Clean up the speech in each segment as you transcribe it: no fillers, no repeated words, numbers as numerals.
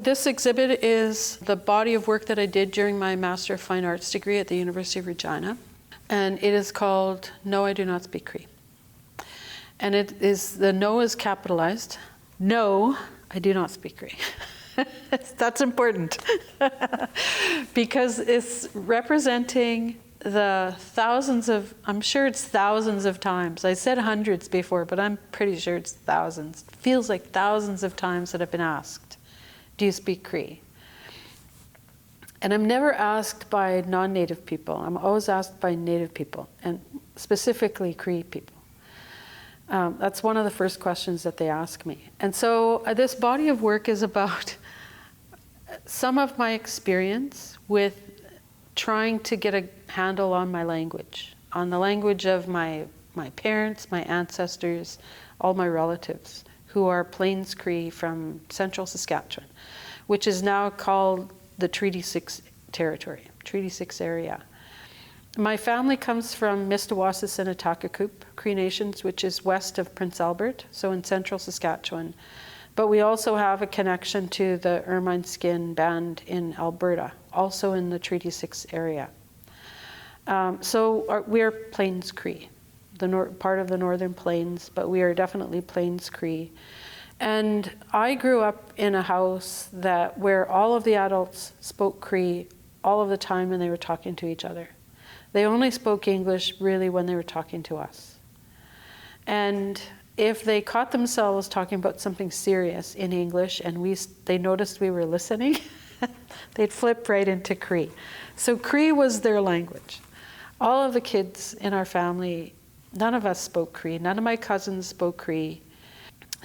This exhibit is the body of work that I did during my Master of Fine Arts degree at the University of Regina. And it is called No, I Do Not Speak Cree. And it is, the no is capitalized. No, I do not speak Cree. That's important. Because it's representing the thousands of, I'm sure it's thousands of times. I said hundreds before, but I'm pretty sure it's thousands. It feels like thousands of times that I've been asked, do you speak Cree? And I'm never asked by non-native people. I'm always asked by native people, and specifically Cree people. That's one of the first questions that they ask me. And so this body of work is about some of my experience with trying to get a handle on my language, on the language of my parents, my ancestors, all my relatives who are Plains Cree from central Saskatchewan, which is now called the Treaty 6 territory, Treaty 6 area. My family comes from Mistawasis and Atakakoop Cree Nations, which is west of Prince Albert, so in central Saskatchewan. But we also have a connection to the Ermine Skin Band in Alberta, also in the Treaty 6 area. We are Plains Cree, part of the Northern Plains, but we are definitely Plains Cree. And I grew up in a house where all of the adults spoke Cree all of the time when they were talking to each other. They only spoke English really when they were talking to us. And if they caught themselves talking about something serious in English and they noticed we were listening, they'd flip right into Cree. So Cree was their language. All of the kids in our family, none of us spoke Cree. None of my cousins spoke Cree.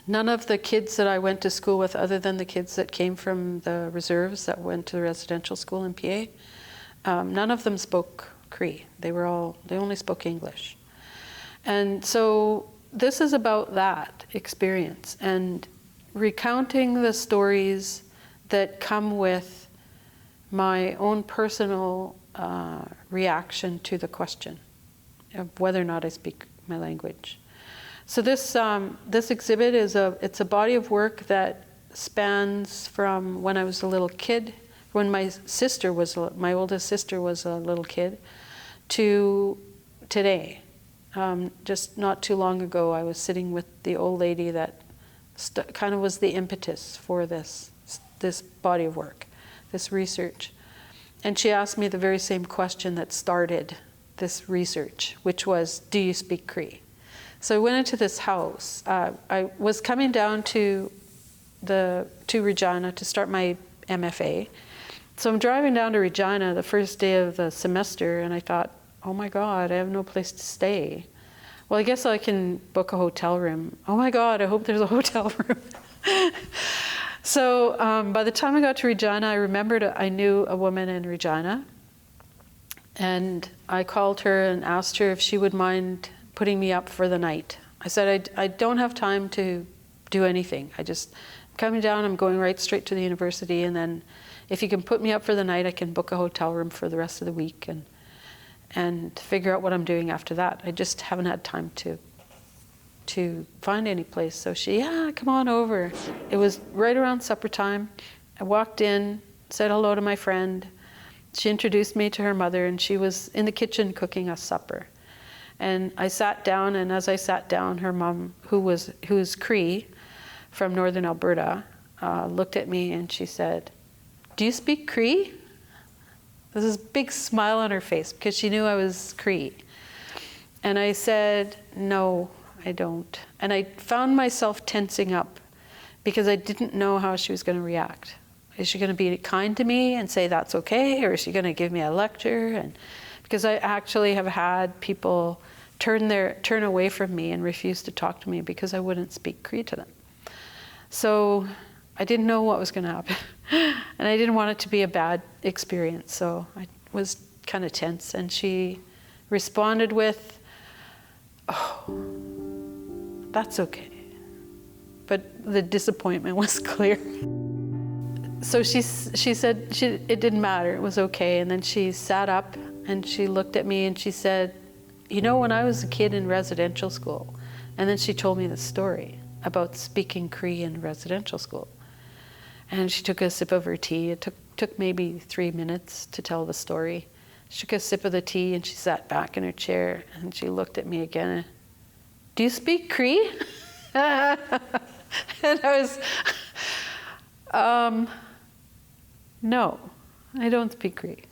None of the kids that I went to school with, other than the kids that came from the reserves that went to the residential school in PA, none of them spoke Cree. They only spoke English. And so this is about that experience and recounting the stories that come with my own personal reaction to the question of whether or not I speak my language. So this exhibit it's a body of work that spans from when I was a little kid, when my oldest sister was a little kid, to today. Just not too long ago, I was sitting with the old lady that kind of was the impetus for this body of work, this research. And she asked me the very same question that started this research, which was, do you speak Cree? So I went into this house. I was coming down to Regina to start my MFA. So I'm driving down to Regina the first day of the semester, and I thought, oh my God, I have no place to stay. Well, I guess I can book a hotel room. Oh my God, I hope there's a hotel room. So by the time I got to Regina, I remembered I knew a woman in Regina. And I called her and asked her if she would mind putting me up for the night. I said, I don't have time to do anything. I'm coming down, I'm going right straight to the university, and then if you can put me up for the night, I can book a hotel room for the rest of the week and figure out what I'm doing after that. I just haven't had time to find any place. So come on over. It was right around supper time. I walked in, said hello to my friend. She introduced me to her mother, and she was in the kitchen cooking us supper. And I sat down, and as I sat down, her mom, who's Cree from northern Alberta, looked at me and she said, do you speak Cree? There's this big smile on her face because she knew I was Cree. And I said, no, I don't. And I found myself tensing up because I didn't know how she was going to react. Is she going to be kind to me and say that's okay? Or is she going to give me a lecture? And because I actually have had people turn away from me and refuse to talk to me because I wouldn't speak Cree to them. So I didn't know what was going to happen. And I didn't want it to be a bad experience. So I was kind of tense. And she responded with, oh, that's okay. But the disappointment was clear. So she said it didn't matter, it was okay. And then she sat up and she looked at me and she said, you know, when I was a kid in residential school, and then she told me the story about speaking Cree in residential school. And she took a sip of her tea. It took maybe 3 minutes to tell the story. She took a sip of the tea and she sat back in her chair and she looked at me again. Do you speak Cree? And I was, no, I don't speak Cree.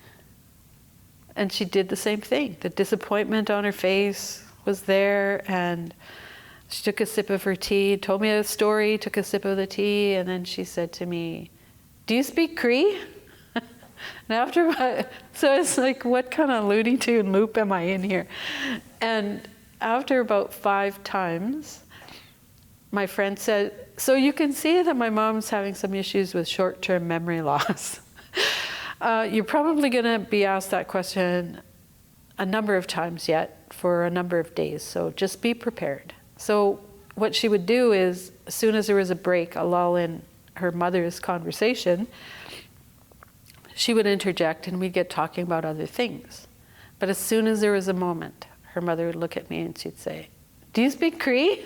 And she did the same thing. The disappointment on her face was there, and she took a sip of her tea, told me a story, took a sip of the tea, and then she said to me, do you speak Cree? And so it's like, what kind of Looney Tune loop am I in here? And after about 5 times, my friend said, so you can see that my mom's having some issues with short-term memory loss. You're probably going to be asked that question a number of times yet for a number of days, so just be prepared. So what she would do is, as soon as there was a break, a lull in her mother's conversation, she would interject and we'd get talking about other things. But as soon as there was a moment, her mother would look at me and she'd say, do you speak Cree?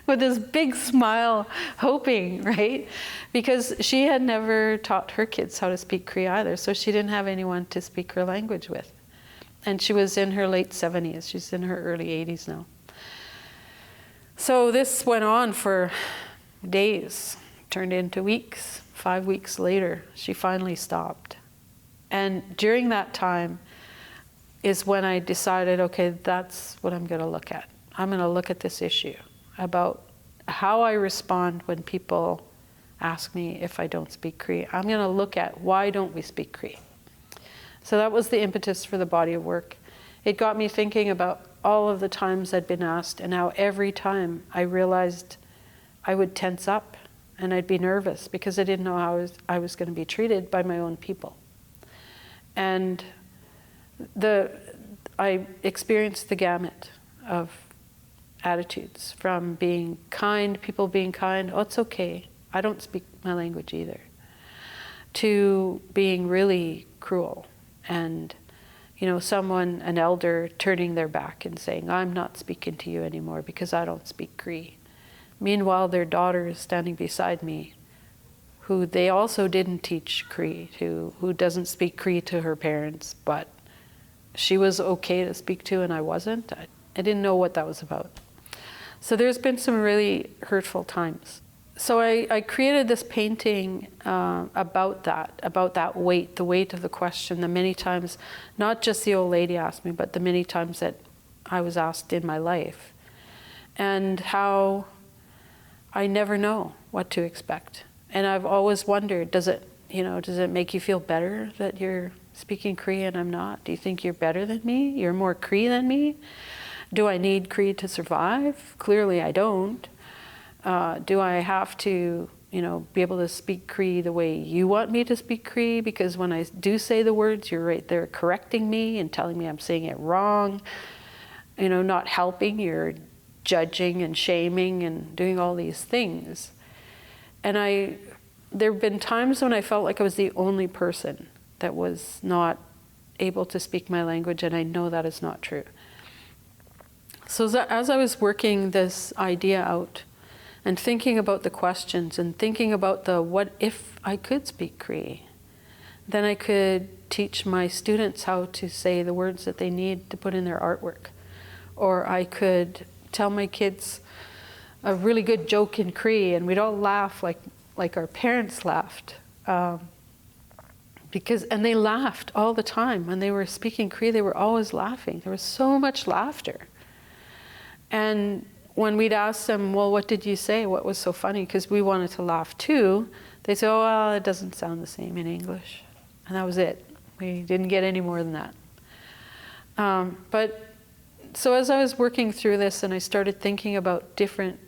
With this big smile, hoping, right? Because she had never taught her kids how to speak Cree either, so she didn't have anyone to speak her language with. And she was in her late 70s. She's in her early 80s now. So this went on for days, turned into weeks. 5 weeks later, she finally stopped. And during that time is when I decided, okay, that's what I'm going to look at. I'm going to look at this issue about how I respond when people ask me if I don't speak Cree. I'm going to look at why don't we speak Cree. So that was the impetus for the body of work. It got me thinking about all of the times I'd been asked, and how every time I realized I would tense up and I'd be nervous because I didn't know how I was going to be treated by my own people. And I experienced the gamut of attitudes, from being kind, people being kind, oh, it's okay, I don't speak my language either, to being really cruel and, an elder turning their back and saying, I'm not speaking to you anymore because I don't speak Cree. Meanwhile, their daughter is standing beside me, who they also didn't teach Cree to, who doesn't speak Cree to her parents, but she was okay to speak to and I wasn't. I didn't know what that was about. So there's been some really hurtful times. So I created this painting about that weight, the weight of the question, the many times, not just the old lady asked me, but the many times that I was asked in my life. And how I never know what to expect. And I've always wondered, does it make you feel better that you're speaking Cree and I'm not? Do you think you're better than me? You're more Cree than me? Do I need Cree to survive? Clearly I don't. Do I have to, be able to speak Cree the way you want me to speak Cree? Because when I do say the words, you're right there correcting me and telling me I'm saying it wrong. Not helping, you're judging and shaming and doing all these things. And there have been times when I felt like I was the only person that was not able to speak my language, and I know that is not true. So as I was working this idea out and thinking about the questions and thinking about what if I could speak Cree, then I could teach my students how to say the words that they need to put in their artwork. Or I could tell my kids a really good joke in Cree and we'd all laugh like our parents laughed. And they laughed all the time. When they were speaking Cree, they were always laughing. There was so much laughter. And when we'd ask them, well, what did you say? What was so funny? Because we wanted to laugh too. They say, oh, well, it doesn't sound the same in English. And that was it. We didn't get any more than that. So as I was working through this and I started thinking about different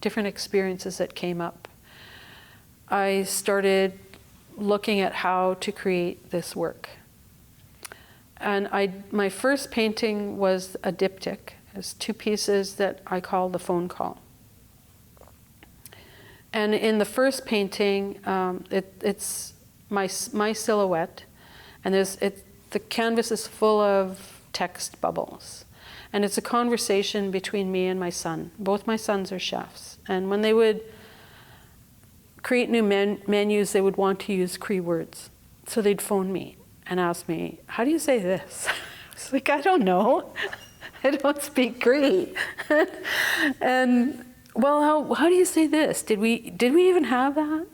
experiences that came up, I started looking at how to create this work. And my first painting was a diptych. It's 2 pieces that I call the phone call. And in the first painting, it's my silhouette, and the canvas is full of text bubbles. And it's a conversation between me and my son. Both my sons are chefs. And when they would create new menus, they would want to use Cree words. So they'd phone me and ask me, how do you say this? I was like, I don't know. I don't speak Cree. And, well, how do you say this? Did we even have that?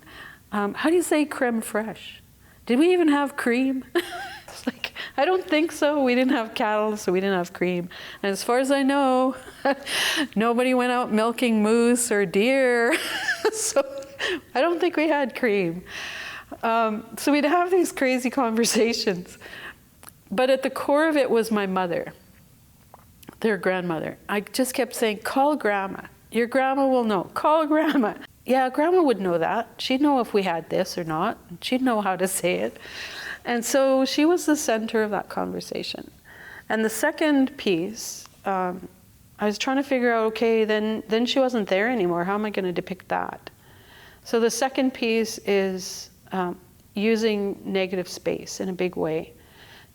How do you say creme fraiche? Did we even have cream? It's like, I don't think so. We didn't have cattle, so we didn't have cream. And as far as I know, nobody went out milking moose or deer. So I don't think we had cream. So we'd have these crazy conversations. But at the core of it was my mother, their grandmother. I just kept saying, call Grandma. Your grandma will know. Call Grandma. Yeah, Grandma would know that. She'd know if we had this or not. She'd know how to say it. And so she was the center of that conversation. And the second piece, I was trying to figure out, okay, then she wasn't there anymore. How am I going to depict that? So the second piece is using negative space in a big way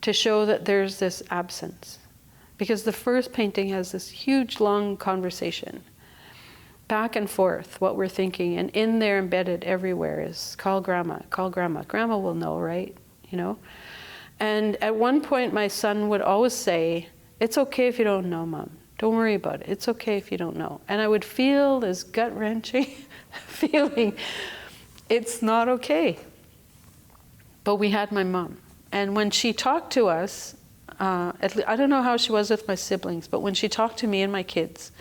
to show that there's this absence. Because the first painting has this huge, long conversation, back and forth, what we're thinking, and in there embedded everywhere is call Grandma, call Grandma. Grandma will know, right? You know? And at one point my son would always say, it's okay if you don't know, Mom. Don't worry about it. It's okay if you don't know. And I would feel this gut-wrenching feeling, it's not okay. But we had my mom. And when she talked to us, I don't know how she was with my siblings, but when she talked to me and my kids,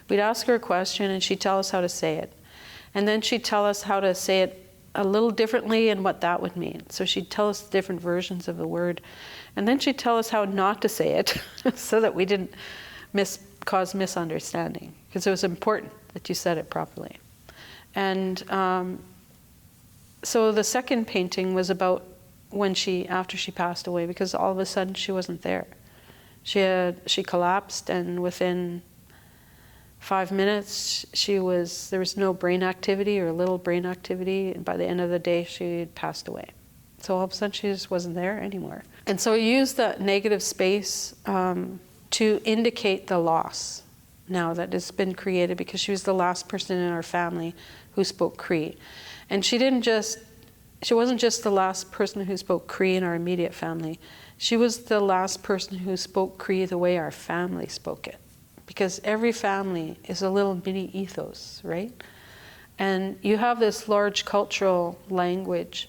we'd ask her a question and she'd tell us how to say it. And then she'd tell us how to say it a little differently and what that would mean. So she'd tell us different versions of the word. And then she'd tell us how not to say it so that we didn't cause misunderstanding, because it was important that you said it properly. And so the second painting was about after she passed away, because all of a sudden she wasn't there. She collapsed, and within 5 minutes there was no brain activity or little brain activity, and by the end of the day she had passed away. So all of a sudden she just wasn't there anymore. And so I used that negative space to indicate the loss now that has been created, because she was the last person in our family who spoke Cree. And she wasn't just the last person who spoke Cree in our immediate family. She was the last person who spoke Cree the way our family spoke it. Because every family is a little mini ethos, right? And you have this large cultural language,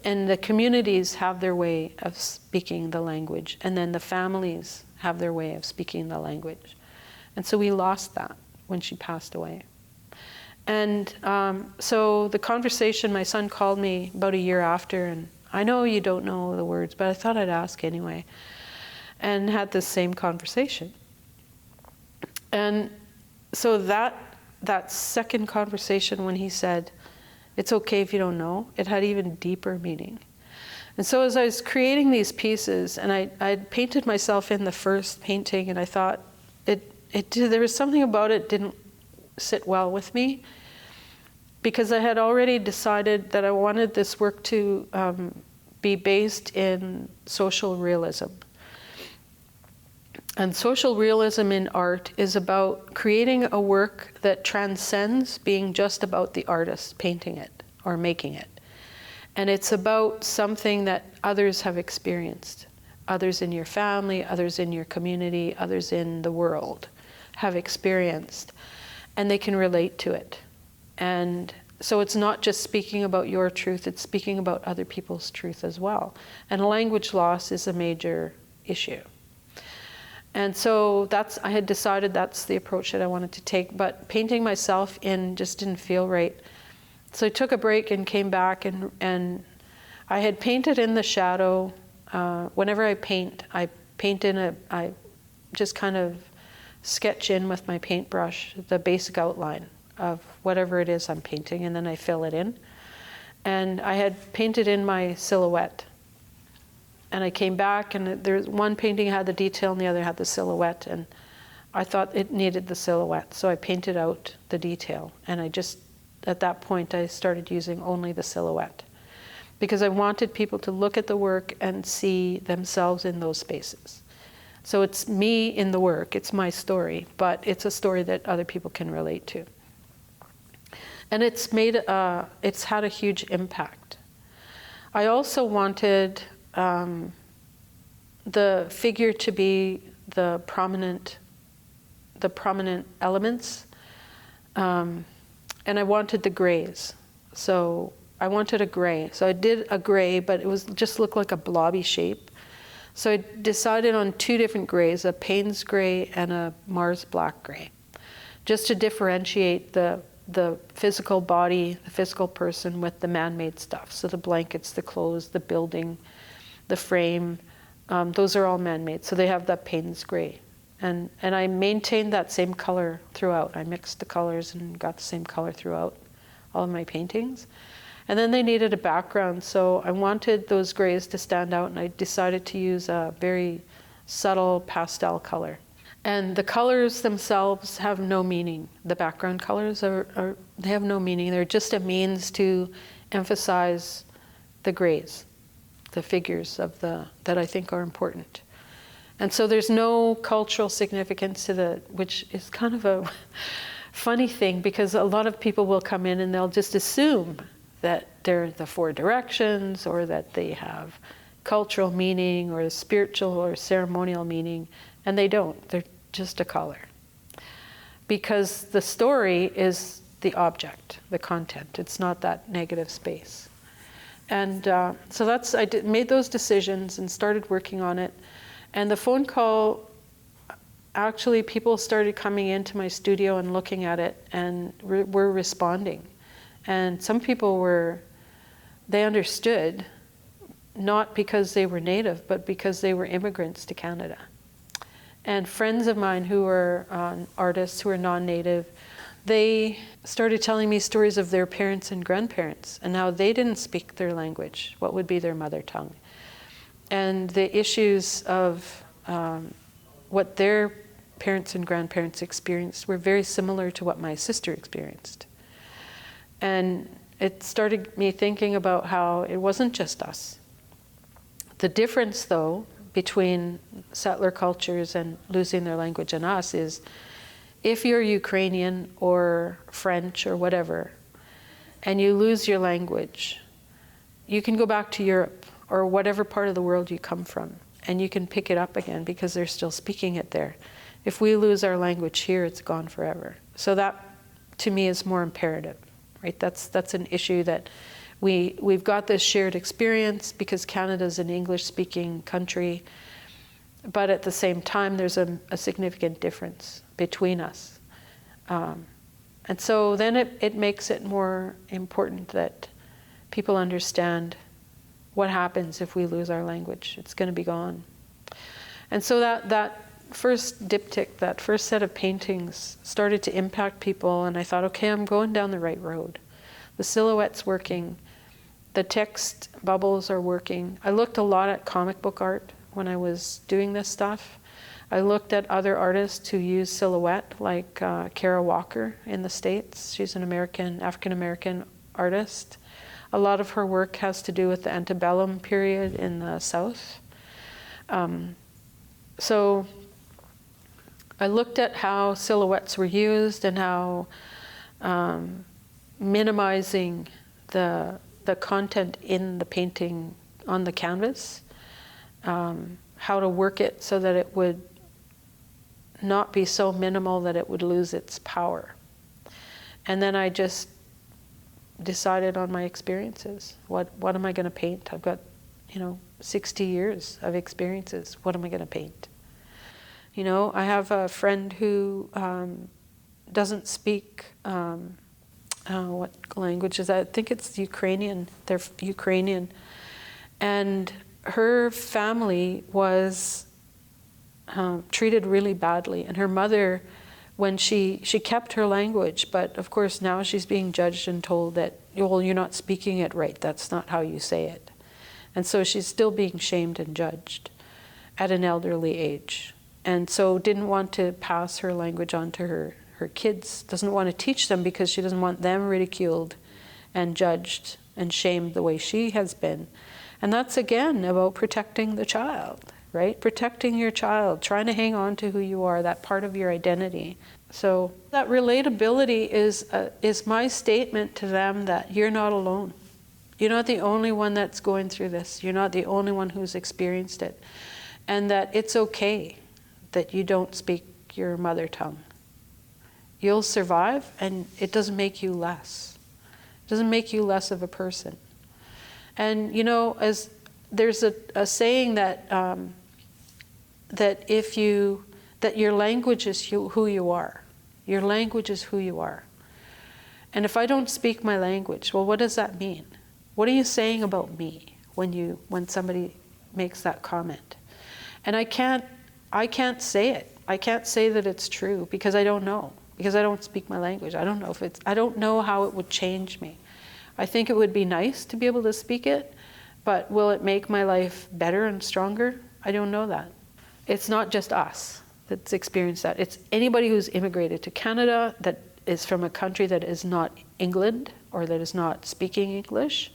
and the communities have their way of speaking the language, and then the families have their way of speaking the language. And so we lost that when she passed away. And so the conversation, my son called me about a year after, and I know you don't know the words, but I thought I'd ask anyway, and had this same conversation. And so that second conversation, when he said, it's okay if you don't know, it had even deeper meaning. And so as I was creating these pieces, and I'd painted myself in the first painting, and I thought there was something about it didn't sit well with me, because I had already decided that I wanted this work to be based in social realism. And social realism in art is about creating a work that transcends being just about the artist painting it or making it. And it's about something that others have experienced. Others in your family, others in your community, others in the world have experienced, and they can relate to it. And so it's not just speaking about your truth, it's speaking about other people's truth as well. And language loss is a major issue. And so I had decided that's the approach that I wanted to take, but painting myself in just didn't feel right. So I took a break and came back, and I had painted in the shadow. Whenever I paint I just kind of sketch in with my paintbrush the basic outline of whatever it is I'm painting, and then I fill it in. And I had painted in my silhouette. And I came back, and there's one painting had the detail and the other had the silhouette, and I thought it needed the silhouette, so I painted out the detail. And at that point, I started using only the silhouette, because I wanted people to look at the work and see themselves in those spaces. So it's me in the work, it's my story, but it's a story that other people can relate to. And it's had a huge impact. I also wanted the figure to be the prominent elements, and I wanted the grays. So I wanted a gray. So I did a gray, but it was just looked like a blobby shape. So I decided on 2 different grays, a Payne's gray and a Mars black gray, just to differentiate the physical body, the physical person with the man-made stuff. So the blankets, the clothes, the building, the frame, those are all man-made. So they have that Payne's gray. And I maintained that same color throughout. I mixed the colors and got the same color throughout all of my paintings. And then they needed a background, so I wanted those grays to stand out, and I decided to use a very subtle pastel color. And the colors themselves have no meaning. The background colors they have no meaning. They're just a means to emphasize the grays, the figures that I think are important. And so there's no cultural significance to which is kind of a funny thing, because a lot of people will come in and they'll just assume that they're the 4 directions, or that they have cultural meaning or spiritual or ceremonial meaning, and they don't. They're just a color. Because the story is the object, the content. It's not that negative space. And so made those decisions and started working on it. And the phone call, actually people started coming into my studio and looking at it and were responding. And some people they understood, not because they were native, but because they were immigrants to Canada. And friends of mine who were artists who were non-native, they started telling me stories of their parents and grandparents and how they didn't speak their language, what would be their mother tongue. And the issues of what their parents and grandparents experienced were very similar to what my sister experienced. And it started me thinking about how it wasn't just us. The difference, though, between settler cultures and losing their language and us is, if you're Ukrainian or French or whatever, and you lose your language, you can go back to Europe or whatever part of the world you come from, and you can pick it up again because they're still speaking it there. If we lose our language here, it's gone forever. So that, to me, is more imperative. Right? That's an issue that we've got this shared experience because Canada's an English-speaking country, but at the same time there's a significant difference between us. And so then it makes it more important that people understand what happens if we lose our language. It's going to be gone. And so that first diptych, that first set of paintings started to impact people, and I thought, okay, I'm going down the right road. The silhouette's working. The text bubbles are working. I looked a lot at comic book art when I was doing this stuff. I looked at other artists who use silhouette, like Kara Walker in the States. She's an African-American artist. A lot of her work has to do with the antebellum period in the South. So I looked at how silhouettes were used and how minimizing the content in the painting on the canvas, how to work it so that it would not be so minimal that it would lose its power. And then I just decided on my experiences. What am I going to paint? I've got, 60 years of experiences. What am I going to paint? I have a friend who doesn't speak, what language is that? I think it's Ukrainian. They're Ukrainian. And her family was treated really badly. And her mother, when she kept her language, but of course now she's being judged and told that, well, you're not speaking it right. That's not how you say it. And so she's still being shamed and judged at an elderly age. And so didn't want to pass her language on to her kids, doesn't want to teach them because she doesn't want them ridiculed and judged and shamed the way she has been. And that's, again, about protecting the child, right? Protecting your child, trying to hang on to who you are, that part of your identity. So that relatability is my statement to them that you're not alone. You're not the only one that's going through this. You're not the only one who's experienced it. And that it's okay that you don't speak your mother tongue. You'll survive, and it doesn't make you less. It doesn't make you less of a person. And you know, as there's a saying that that your language is who you are. Your language is who you are. And if I don't speak my language, well, what does that mean? What are you saying about me when somebody makes that comment? And I can't say it. I can't say that it's true because I don't know. Because I don't speak my language. I don't know how it would change me. I think it would be nice to be able to speak it, but will it make my life better and stronger? I don't know that. It's not just us that's experienced that. It's anybody who's immigrated to Canada that is from a country that is not England or that is not speaking English.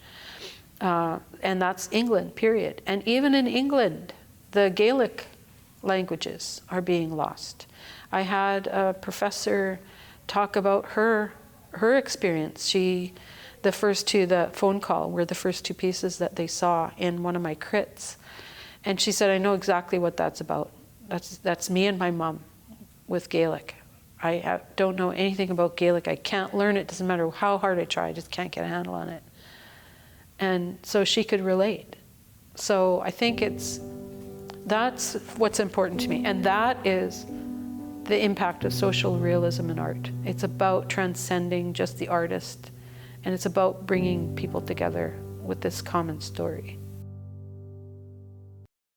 And that's England, period. And even in England, the Gaelic languages are being lost. I had a professor talk about her experience. The phone call were the first two pieces that they saw in one of my crits. And she said, I know exactly what that's about. That's me and my mom with Gaelic. I don't know anything about Gaelic. I can't learn it. Doesn't matter how hard I try. I just can't get a handle on it. And so she could relate. So I think that's what's important to me. And that is the impact of social realism in art. It's about transcending just the artist, and it's about bringing people together with this common story.